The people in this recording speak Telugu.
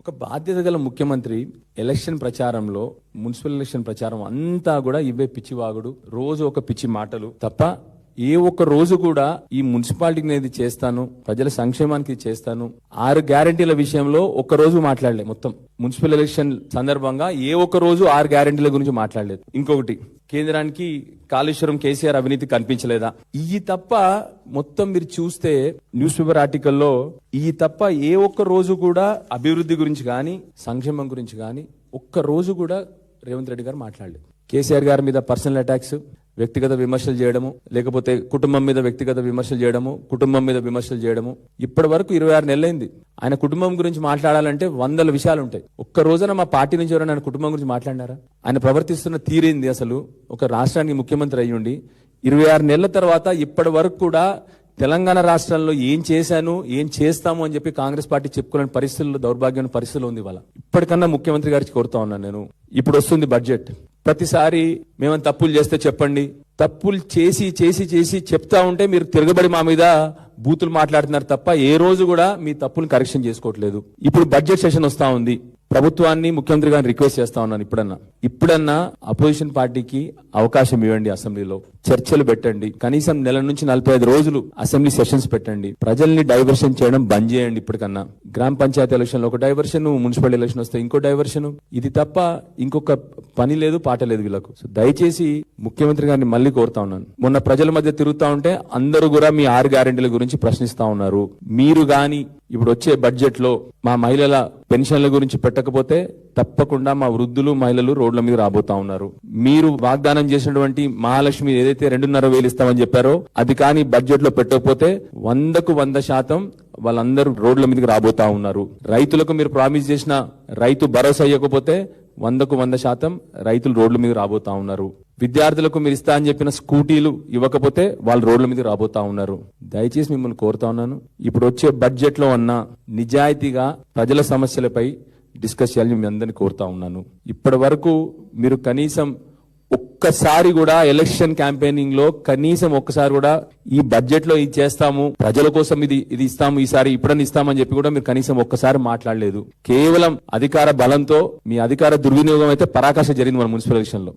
ఒక బాధ్యత గల ముఖ్యమంత్రి ఎలక్షన్ ప్రచారంలో మున్సిపల్ ఎలక్షన్ ప్రచారం అంతా కూడా ఇవే పిచ్చివాగుడు, రోజు ఒక పిచ్చి మాటలు తప్ప ఏ ఒక్క రోజు కూడా ఈ మున్సిపాలిటీకి నేను ఇది చేస్తాను, ప్రజల సంక్షేమానికి ఇది చేస్తాను, 6 గ్యారెంటీల విషయంలో ఒక్క రోజు మాట్లాడలేదు. మొత్తం మున్సిపల్ ఎలక్షన్ సందర్భంగా ఏ ఒక్క రోజు 6 గ్యారెంటీల గురించి మాట్లాడలేదు. ఇంకొకటి, కేంద్రానికి కాళేశ్వరం కేసీఆర్ అవినీతి కనిపించలేదా? ఈ తప్ప మొత్తం మీరు చూస్తే న్యూస్ పేపర్ ఆర్టికల్లో ఈ తప్ప ఏ ఒక్క రోజు కూడా అభివృద్ధి గురించి కానీ సంక్షేమం గురించి కానీ ఒక్క రోజు కూడా రేవంత్ రెడ్డి గారు మాట్లాడలేదు. కేసీఆర్ గారి మీద పర్సనల్ అటాక్స్, వ్యక్తిగత విమర్శలు చేయడము, లేకపోతే కుటుంబం మీద వ్యక్తిగత విమర్శలు చేయడము, కుటుంబం మీద విమర్శలు చేయడము. ఇప్పటి వరకు 26 నెలలైంది. ఆయన కుటుంబం గురించి మాట్లాడాలంటే 100 విషయాలు ఉంటాయి. ఒక్క రోజున మా పార్టీ నుంచి ఎవరైనా ఆయన కుటుంబం గురించి మాట్లాడినారా? ఆయన ప్రవర్తిస్తున్న తీరేంది? అసలు ఒక రాష్ట్రానికి ముఖ్యమంత్రి అయ్యుండి 26 నెలల తర్వాత ఇప్పటి వరకు కూడా తెలంగాణ రాష్ట్రంలో ఏం చేశాను, ఏం చేస్తాము అని చెప్పి కాంగ్రెస్ పార్టీ చెప్పుకోలేని పరిస్థితుల్లో, దౌర్భాగ్యమైన పరిస్థితుల్లో ఉంది ఇవాళ. ఇప్పటికన్నా ముఖ్యమంత్రి గారికి కోరుతా ఉన్నాను నేను. ఇప్పుడు వస్తుంది బడ్జెట్. ప్రతిసారి మేమని తప్పులు చేస్తే చెప్పండి, తప్పులు చేసి చేసి చేసి చెప్తా ఉంటే మీరు తిరగబడి మా మీద బూతులు మాట్లాడుతున్నారు తప్ప ఏ రోజు కూడా మీ తప్పులు కరెక్షన్ చేసుకోవట్లేదు. ఇప్పుడు బడ్జెట్ సెషన్ వస్తా ఉంది. ప్రభుత్వాన్ని, ముఖ్యమంత్రి గారిని రిక్వెస్ట్ చేస్తా ఉన్నాను, ఇప్పుడన్నా అపోజిషన్ పార్టీకి అవకాశం ఇవ్వండి. అసెంబ్లీలో చర్చలు పెట్టండి. కనీసం నెల నుంచి 45 రోజులు అసెంబ్లీ సెషన్స్ పెట్టండి. ప్రజల్ని డైవర్షన్ చేయడం బంద్ చేయండి. ఇప్పటికన్నా గ్రామ పంచాయతీ ఎలక్షన్ లో ఒక డైవర్షన్, మున్సిపల్ ఎలక్షన్ వస్తే ఇంకో డైవర్షన్. ఇది తప్ప ఇంకొక పని లేదు, పాట లేదు వీళ్ళకు. సో దయచేసి ముఖ్యమంత్రి గారిని మళ్ళీ కోరుతా ఉన్నాను. మొన్న ప్రజల మధ్య తిరుగుతా ఉంటే అందరూ కూడా మీ 6 గ్యారెంటీల గురించి ప్రశ్నిస్తా ఉన్నారు. మీరు గాని ఇప్పుడు వచ్చే బడ్జెట్ లో మా మహిళల పెన్షన్ల గురించి పెట్టకపోతే తప్పకుండా మా వృద్ధులు, మహిళలు రోడ్ల మీద రాబోతా ఉన్నారు. మీరు వాగ్దానం చేసినటువంటి మహాలక్ష్మి ఏదైతే 2,500,000 ఇస్తామని చెప్పారో అది కానీ బడ్జెట్ లో పెట్టకపోతే 100కు 100% వాళ్ళందరూ రోడ్ల మీదకి రాబోతా ఉన్నారు. రైతులకు మీరు ప్రామిస్ చేసిన రైతు భరోసా ఇవ్వకపోతే 100కు 100% రైతులు రోడ్ల మీద రాబోతా ఉన్నారు. విద్యార్థులకు మీరు ఇస్తా అని చెప్పిన స్కూటీలు ఇవ్వకపోతే వాళ్ళు రోడ్ల మీద రాబోతా ఉన్నారు. దయచేసి మిమ్మల్ని కోరుతా ఉన్నాను, ఇప్పుడు వచ్చే బడ్జెట్ లో అన్న నిజాయితీగా ప్రజల సమస్యలపై డిస్కస్ చేయాలని మీ అందరినీ కోరుతా ఉన్నాను. ఇప్పటి వరకు మీరు కనీసం ఒక్కసారి కూడా ఎలక్షన్ క్యాంపెయినింగ్ లో కనీసం ఒక్కసారి కూడా ఈ బడ్జెట్ లో ఇది చేస్తాము, ప్రజల కోసం ఇది ఇస్తాము, ఈసారి ఇప్పుడని ఇస్తామని చెప్పి కూడా మీరు కనీసం ఒక్కసారి మాట్లాడలేదు. కేవలం అధికార బలంతో మీ అధికార దుర్వినియోగం అయితే పరాకాష్ఠ జరిగింది మన మున్సిపల్ ఎలక్షన్ లో.